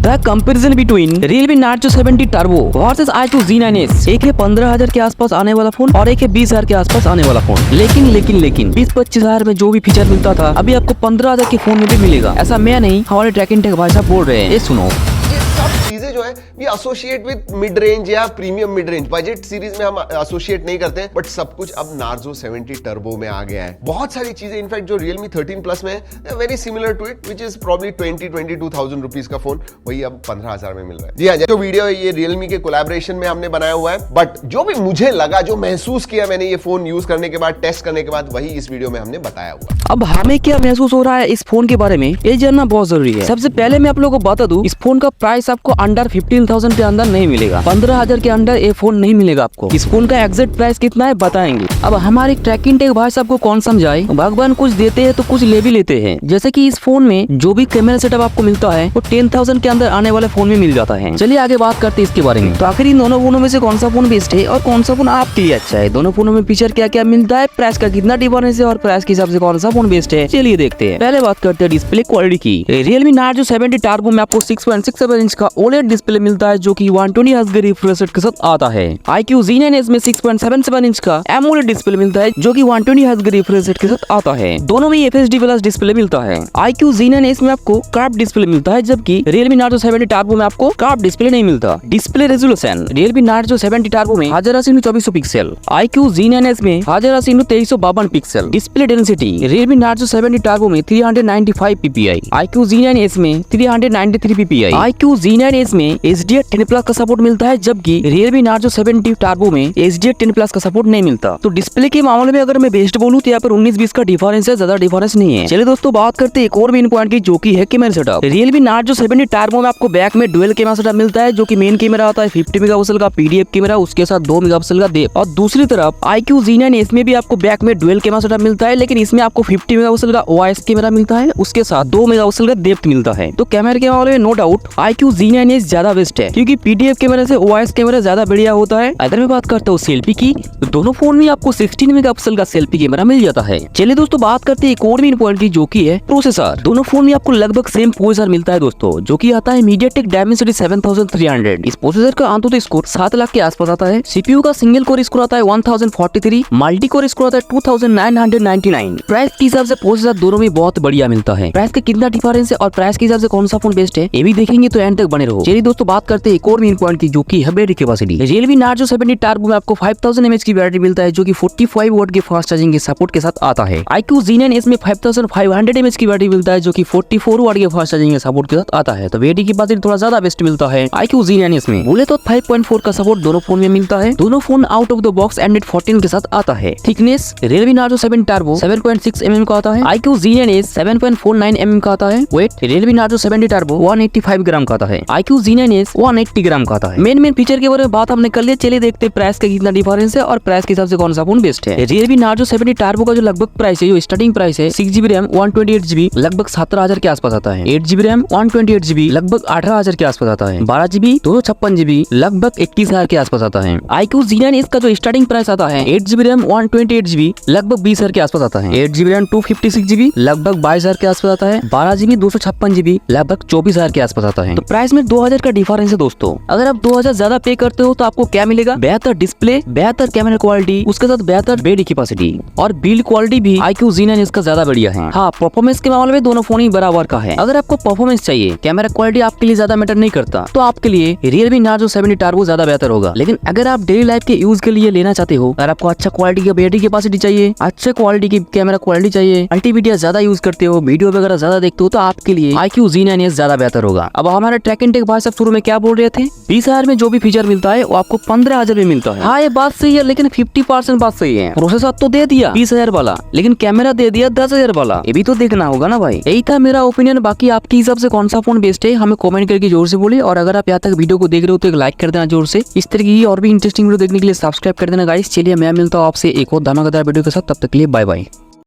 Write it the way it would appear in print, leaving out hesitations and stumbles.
The comparison between Realme Narzo 70 Turbo versus iQOO Z9s। एक है 15,000 के आसपास आने वाला फोन और एक है 20,000 के आसपास आने वाला फोन। लेकिन 20-25,000 में जो भी फीचर मिलता था अभी आपको 15,000 के फोन में भी मिलेगा। ऐसा मैं नहीं, हमारे ट्रैकिंग टेक भाई साहब बोल रहे हैं। ये सुनो, चीजें जो है we associate with mid range या premium mid range budget series में हम एसोसिएट नहीं करते हैं, बट सब कुछ अब Narzo 70 टर्बो में आ गया है। बहुत सारी चीजें इनफैक्ट जो Realme 13 प्लस में है very similar to it, which is probably 22,000 rupees का फोन वही अब 15,000 में मिल रहा है। जी हाँ, तो वीडियो ये Realme के कोलैबोरेशन में हमने बनाया हुआ है, बट जो भी मुझे लगा, जो महसूस किया मैंने ये फोन यूज करने के बाद, टेस्ट करने के बाद, वही इस वीडियो में हमने बताया हुआ। अब हमें क्या महसूस हो रहा है इस फोन के बारे में ये जानना बहुत जरूरी है। सबसे पहले मैं आप लोगों को बता दूं, इस फोन का प्राइस आपको अंडर 15,000 के अंदर नहीं मिलेगा। 15,000 के अंदर ये फोन नहीं मिलेगा आपको। इस फोन का एग्जैक्ट प्राइस कितना है बताएंगे। अब हमारे ट्रैकिंग टेक भाई साहब को कौन समझाए, भगवान कुछ देते हैं तो कुछ ले भी लेते हैं। जैसे कि इस फोन में जो भी कैमरा सेटअप आपको मिलता है वो 10,000 के अंदर आने वाले फोन में मिल जाता है। चलिए आगे बात करते हैं इसके बारे में। तो आखिर इन दोनों फोनों में से कौन सा फोन बेस्ट है और कौन सा फोन आपके लिए अच्छा है, दोनों फोनों में फीचर क्या क्या मिलता है, प्राइस का कितना डिफरेंस है और प्राइस के हिसाब से कौन सा फोन बेस्ट है, चलिए देखते हैं। पहले बात करते हैं डिस्प्ले क्वालिटी की। Realme Narzo 70 Turbo में आपको 6.67 इंच का OLED डिस्प्ले मिलता है जो कि 120 हर्ट्ज के रिफ्रेश रेट के साथ आता है। iQOO Z9s में 6.77 इंच का AMOLED डिस्प्ले मिलता है जो कि 120 हर्ट्ज के रिफ्रेश रेट के साथ आता है। दोनों में FHD प्लस डिस्प्ले मिलता है। iQOO Z9s में आपको कर्व डिस्प्ले मिलता है जबकि Realme Narzo 70 Turbo में आपको कर्व डिस्प्ले नहीं मिलता। Display resolution Realme Narzo 70 Turbo में 1080x2400 पिक्सल, iQOO Z9s में 1080x2352 pixel. Display density Realme Narzo 70 Turbo में 395 ppi, iQOO Z9s में 393 ppi। iQOO Z9s में HDR10 Plus का सपोर्ट मिलता है जबकि Realme Narzo 70 Turbo में HDR10 Plus का सपोर्ट नहीं मिलता। तो डिस्प्ले के मामले में अगर मैं बेस्ट बोलूं तो यहाँ पर 19-20 का डिफरेंस है, ज्यादा डिफरेंस नहीं है। चलिए दोस्तों बात करते हैं एक और मेन पॉइंट की जो की है camera setup. Realme Narzo 70 Turbo में आपको बैक में डुअल कैमरा सेटअप मिलता है जो कि मेन कैमरा आता है 50 मेगापिक्सल का PDF कैमरा, उसके साथ 2 मेगापिक्सल का डेप्थ। और दूसरी तरफ iQOO Z9s में भी आपको बैक में डुअल कैमरा सेटअप मिलता है लेकिन इसमें आपको 50 मेगापिक्सल का OIS कैमरा मिलता है, उसके साथ 2 मेगापिक्सल का डेप्थ मिलता है। तो कैमरे के मामले में नो डाउट iQOO Z9s ज्यादा बेस्ट है क्योंकि PDF कैमरे से OIS कैमरा ज्यादा बढ़िया होता है। अगर मैं बात करता हूँ सेल्फी की तो दोनों फोन में आपको 16 मेगापिक्सल का सेल्फी कैमरा मिल जाता है। चलिए दोस्तों बात करते हैं एक और मेन पॉइंट की जो की है प्रोसेसर। दोनों फोन में आपको लगभग सेम प्रोसेसर मिलता है दोस्तों जो की आता है MediaTek Dimensity 7300। इस प्रोसेसर का अंततः स्कोर 7 लाख के आसपास आता है। CPU का सिंगल कोर स्कोर आता है 1043, मल्टी कोर स्कोर आता है 2999। प्राइस के हिसाब से प्रोसेसर दोनों में बहुत बढ़िया मिलता है। प्राइस का कितना डिफरेंस है और प्राइस के हिसाब से कौन सा फोन बेस्ट है ये भी देखेंगे तो एंड तक बने रहो। चलिए दोस्तों बात करते हैं एक और मेन पॉइंट की जो की है battery capacity. Realme Narzo 70 Turbo में आपको 5000 mAh की बैटरी मिलता है जो कि 45 वाट के फास्ट चार्जिंग के सपोर्ट के साथ आता है। iQOO Z9s में 5500 mAh की बैटरी मिलता है जो कि 44 वाट के फास्ट चार्जिंग के सपोर्ट के साथ आता है। तो बैटरी की कैपेसिटी थोड़ा ज्यादा बेस्ट मिलता है iQOO Z9s में। बोले तो 5.4 का सपोर्ट दोनों फोन में मिलता है। दोनों phone out of the box Android 14 के साथ आता है। Thickness Realme Narzo 70 Turbo 7.6 mm का आता है, iQOO Z9s 7.49 mm का आता है। वेट Realme Narzo 70 Turbo 185 ग्राम का आता है, iQOO Z9s 180 ग्राम का आता है। मेन फीचर के बारे में बात हमने कर लिया। चलिए देखते हैं प्राइस का कितना डिफरेंस है और प्राइस के हिसाब से कौन सा फोन बेस्ट है। Realme Narzo 70 Turbo का जो लगभग प्राइस है, जो स्टार्टिंग प्राइस है 6GB रैम 128GB लगभग 17,000 के आसपास आता है। 8GB रैम 128GB लगभग 18,000 के आसपास आता है। 12GB 256GB लगभग 21,000 के आसपास आता है। iQOO Z9s का जो स्टार्टिंग प्राइस आता है 8GB रैम 128GB लगभग 20,000 के आसपास आता है। 8GB रैम 256GB लगभग 22,000 के आसपास आता है। 12GB 256GB लगभग 24,000 के आसपास आता है। तो प्राइस में 2,000 का डिफरेंस है दोस्तों। अगर आप 2,000 ज्यादा पे करते हो तो आपको क्या मिलेगा, बेहतर डिस्प्ले, बेहतर कैमरा क्वालिटी, उसके साथ बेहतर बैटरी कैपेसिटी और बिल्ड क्वालिटी भी iQOO Z9s का ज्यादा बढ़िया है। हाँ, परफॉर्मेंस के मामले में दोनों फोन ही बराबर का है। अगर आपको परफॉर्मेंस चाहिए, कैमरा क्वालिटी आपके लिए ज्यादा मैटर नहीं करता तो आपके लिए Realme Narzo 70 Turbo ज्यादा बेहतर होगा। लेकिन अगर आप डेली लाइफ के यूज के लिए लेना चाहते हो, अगर आपको अच्छा क्वालिटी की बैटरी कैपेसिटी चाहिए, अच्छे क्वालिटी की कैमरा क्वालिटी चाहिए, मल्टीमीडिया ज्यादा यूज करते हो, वीडियो वगैरह ज्यादा देखते हो तो आपके लिए iQOO Z9s ज्यादा बेहतर होगा। अब हमारे ट्रैकिंग टेक भाई साहब शुरू में क्या बोल रहे थे, 20,000 में जो भी फीचर मिलता है वो आपको 15,000 में मिलता है। हाँ ये बात सही है लेकिन 50% बात सही है। प्रोसेसर तो दे दिया 20,000 वाला लेकिन कैमरा दे दिया 10,000 वाला, ये भी तो देखना होगा ना भाई। यही था मेरा ओपिनियन। बाकी आपके हिसाब से कौन सा फोन बेस्ट है हमें कमेंट करके जोर से बोलिए। और अगर आप यहाँ तक वीडियो को देख रहे हो तो एक लाइक कर देना जोर से। इस तरह की और भी इंटरेस्टिंग वीडियो देखने के लिए सब्सक्राइब कर देना गाइस। चलिए मैं मिलता हूँ आपसे एक और धमाकेदार वीडियो के साथ, तब तक के लिए बाय बाय।